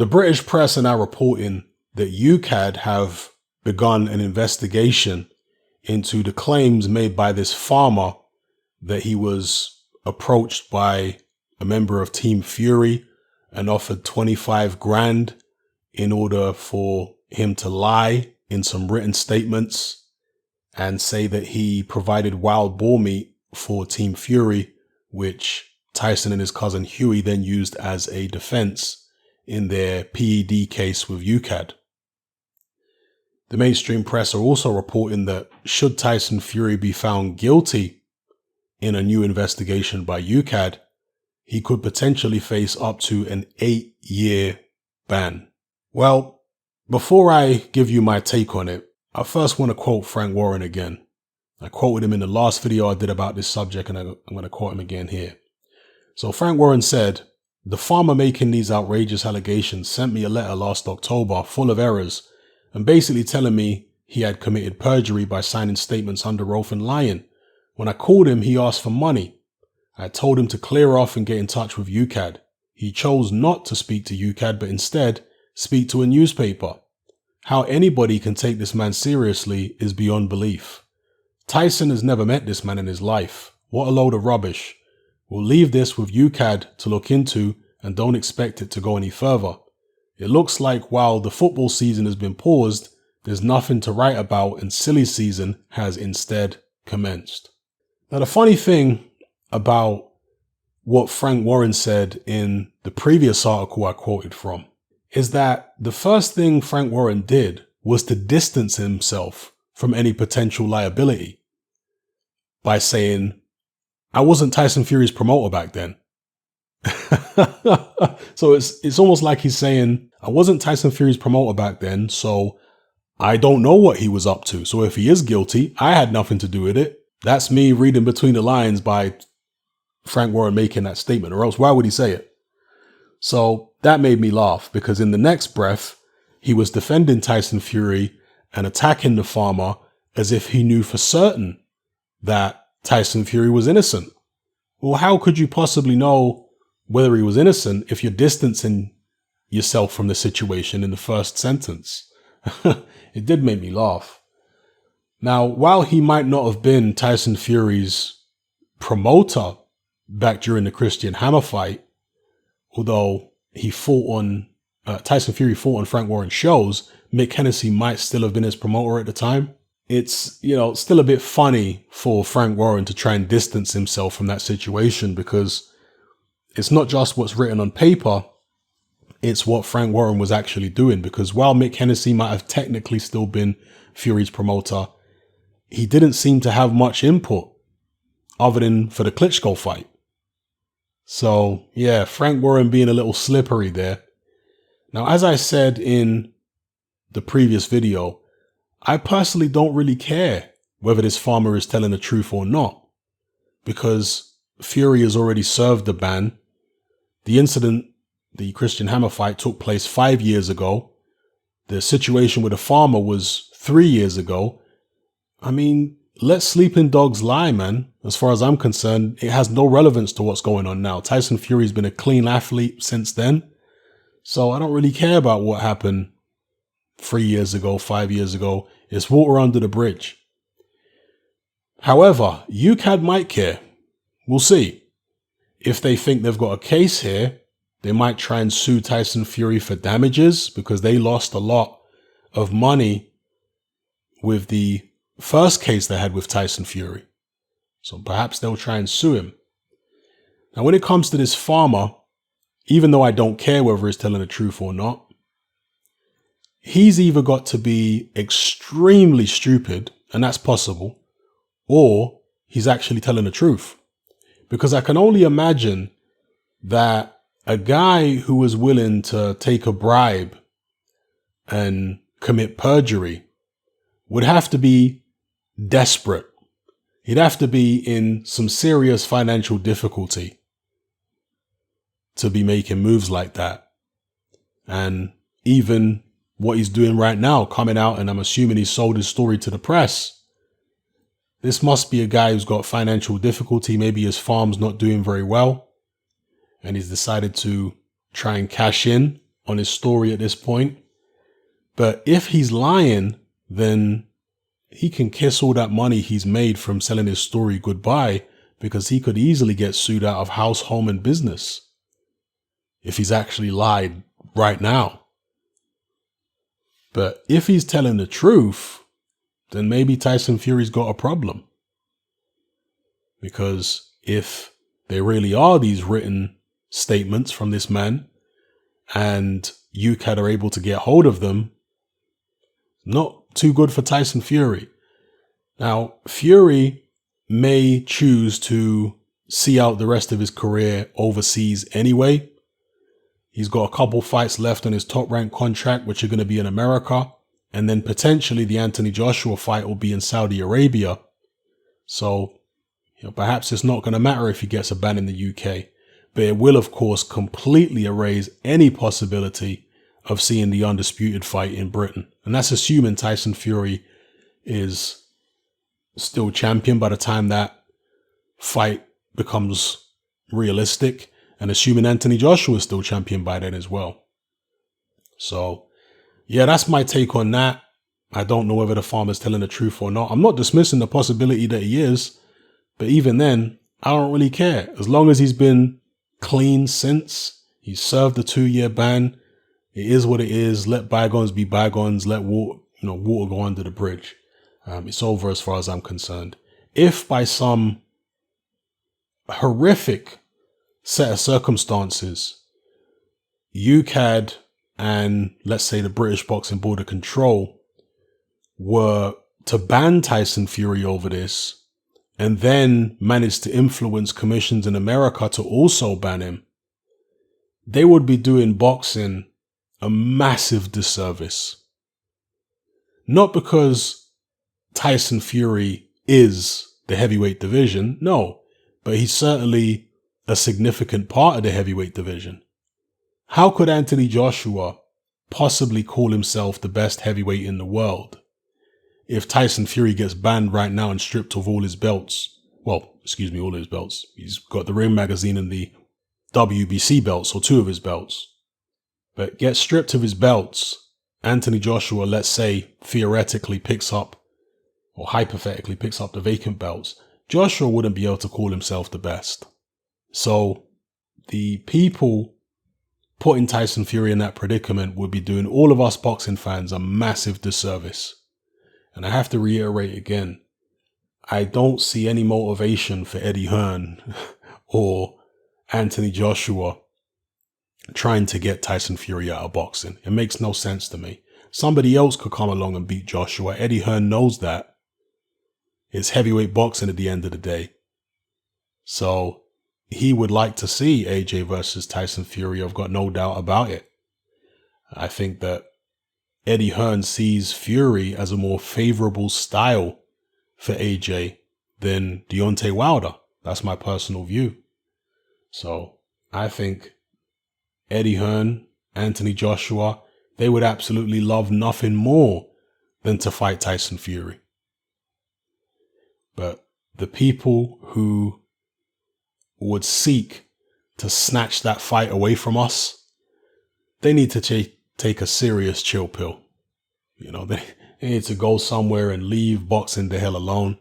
The British press are now reporting that Ukad have begun an investigation into the claims made by this farmer that he was approached by a member of Team Fury and offered 25 grand in order for him to lie in some written statements and say that he provided wild boar meat for Team Fury, which Tyson and his cousin Huey then used as a defense in their PED case with Ukad. The mainstream press are also reporting that should Tyson Fury be found guilty in a new investigation by Ukad, he could potentially face up to an 8-year ban. Well, before I give you my take on it, I first want to quote Frank Warren again. I quoted him in the last video I did about this subject, and I'm going to quote him again here. So Frank Warren said, "The farmer making these outrageous allegations sent me a letter last October full of errors and basically telling me he had committed perjury by signing statements under oath and lying. When I called him, he asked for money. I told him to clear off and get in touch with Ukad. He chose not to speak to Ukad, but instead speak to a newspaper. How anybody can take this man seriously is beyond belief. Tyson has never met this man in his life. What a load of rubbish. We'll leave this with Ukad to look into and don't expect it to go any further. It looks like while the football season has been paused, there's nothing to write about and silly season has instead commenced." Now, the funny thing about what Frank Warren said in the previous article I quoted from is that the first thing Frank Warren did was to distance himself from any potential liability by saying, "I wasn't Tyson Fury's promoter back then." So it's almost like he's saying, "I wasn't Tyson Fury's promoter back then, so I don't know what he was up to. So if he is guilty, I had nothing to do with it." That's me reading between the lines by Frank Warren making that statement, or else why would he say it? So that made me laugh, because in the next breath, he was defending Tyson Fury and attacking the farmer as if he knew for certain that Tyson Fury was innocent. Well, how could you possibly know whether he was innocent if you're distancing yourself from the situation in the first sentence? It did make me laugh. Now, while he might not have been Tyson Fury's promoter back during the Christian Hammer fight, although he fought on Tyson Fury fought on Frank Warren's shows, Mick Hennessy might still have been his promoter at the time. It's, still a bit funny for Frank Warren to try and distance himself from that situation, because it's not just what's written on paper, it's what Frank Warren was actually doing. Because while Mick Hennessy might have technically still been Fury's promoter, he didn't seem to have much input other than for the Klitschko fight. So yeah, Frank Warren being a little slippery there. Now, as I said in the previous video, I personally don't really care whether this farmer is telling the truth or not, because Fury has already served the ban. The incident, the Christian Hammer fight, took place 5 years ago. The situation with the farmer was 3 years ago. I mean, let sleeping dogs lie, man. As far as I'm concerned, it has no relevance to what's going on now. Tyson Fury's been a clean athlete since then. So I don't really care about what happened 3 years ago, 5 years ago. It's water under the bridge. However, Ukad might care. We'll see. If they think they've got a case here, they might try and sue Tyson Fury for damages, because they lost a lot of money with the first case they had with Tyson Fury. So perhaps they'll try and sue him. Now, when it comes to this farmer, even though I don't care whether he's telling the truth or not, he's either got to be extremely stupid, and that's possible, or he's actually telling the truth. Because I can only imagine that a guy who was willing to take a bribe and commit perjury would have to be desperate. He'd have to be in some serious financial difficulty to be making moves like that. And even what he's doing right now, coming out, and I'm assuming he sold his story to the press. This must be a guy who's got financial difficulty. Maybe his farm's not doing very well, and he's decided to try and cash in on his story at this point. But if he's lying, then he can kiss all that money he's made from selling his story goodbye, because he could easily get sued out of house, home, and business if he's actually lied right now. But if he's telling the truth, then maybe Tyson Fury's got a problem. Because if there really are these written statements from this man and Ukad are able to get hold of them, not too good for Tyson Fury. Now, Fury may choose to see out the rest of his career overseas anyway. He's got a couple fights left on his top rank contract, which are going to be in America. And then potentially the Anthony Joshua fight will be in Saudi Arabia. So, perhaps it's not going to matter if he gets a ban in the UK. But it will, of course, completely erase any possibility of seeing the undisputed fight in Britain. And that's assuming Tyson Fury is still champion by the time that fight becomes realistic, and assuming Anthony Joshua is still champion by then as well. So, yeah, that's my take on that. I don't know whether the farmer's telling the truth or not. I'm not dismissing the possibility that he is, but even then, I don't really care. As long as he's been clean since, he's served the 2-year ban, it is what it is. Let bygones be bygones. Let water go under the bridge. It's over as far as I'm concerned. If by some horrific set of circumstances, Ukad and let's say the British Boxing Board of Control were to ban Tyson Fury over this, and then managed to influence commissions in America to also ban him, they would be doing boxing a massive disservice. Not because Tyson Fury is the heavyweight division, no, but he's certainly a significant part of the heavyweight division. How could Anthony Joshua possibly call himself the best heavyweight in the world if Tyson Fury gets banned right now and stripped of all his belts? Well, all his belts. He's got the Ring Magazine and the WBC belts, or 2 of his belts. But gets stripped of his belts, Anthony Joshua, let's say, theoretically picks up, or hypothetically picks up the vacant belts. Joshua wouldn't be able to call himself the best. So the people putting Tyson Fury in that predicament would be doing all of us boxing fans a massive disservice. And I have to reiterate again, I don't see any motivation for Eddie Hearn or Anthony Joshua trying to get Tyson Fury out of boxing. It makes no sense to me. Somebody else could come along and beat Joshua. Eddie Hearn knows that. It's heavyweight boxing at the end of the day. So he would like to see AJ versus Tyson Fury. I've got no doubt about it. I think that Eddie Hearn sees Fury as a more favorable style for AJ than Deontay Wilder. That's my personal view. So I think Eddie Hearn, Anthony Joshua, they would absolutely love nothing more than to fight Tyson Fury. But the people who would seek to snatch that fight away from us, they need to take a serious chill pill. They need to go somewhere and leave boxing the hell alone,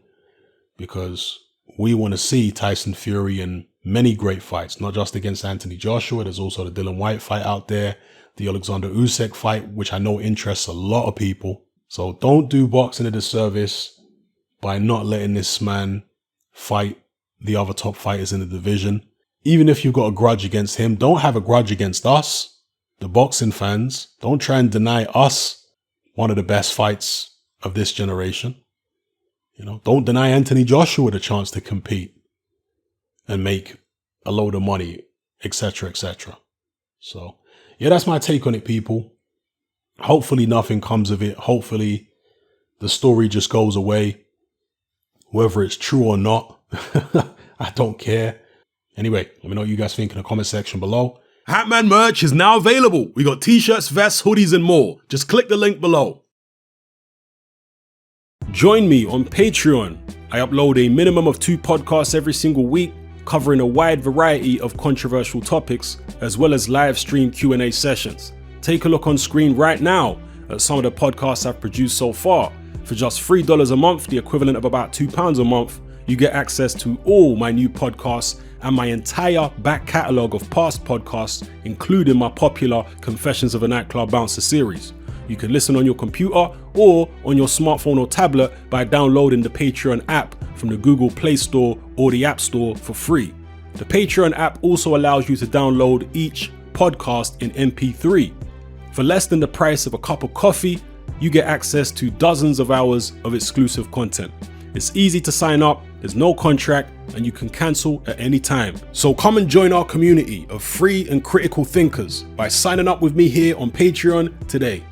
because we want to see Tyson Fury in many great fights, not just against Anthony Joshua. There's also the Dillian Whyte fight out there, the Alexander Usyk fight, which I know interests a lot of people. So don't do boxing a disservice by not letting this man fight the other top fighters in the division. Even if you've got a grudge against him, don't have a grudge against us, the boxing fans. Don't try and deny us one of the best fights of this generation. Don't deny Anthony Joshua the chance to compete and make a load of money, etc., etc. So, yeah, that's my take on it, people. Hopefully nothing comes of it. Hopefully the story just goes away. Whether it's true or not, I don't care. Anyway, let me know what you guys think in the comment section below. Hatman merch is now available. We got t-shirts, vests, hoodies, and more. Just click the link below. Join me on Patreon. I upload a minimum of 2 podcasts every single week, covering a wide variety of controversial topics, as well as live stream Q&A sessions. Take a look on screen right now at some of the podcasts I've produced so far. For just $3 a month, the equivalent of about £2 a month, you get access to all my new podcasts and my entire back catalogue of past podcasts, including my popular Confessions of a Nightclub Bouncer series. You can listen on your computer or on your smartphone or tablet by downloading the Patreon app from the Google Play Store or the App Store for free. The Patreon app also allows you to download each podcast in MP3. For less than the price of a cup of coffee, you get access to dozens of hours of exclusive content. It's easy to sign up, there's no contract, and you can cancel at any time. So come and join our community of free and critical thinkers by signing up with me here on Patreon today.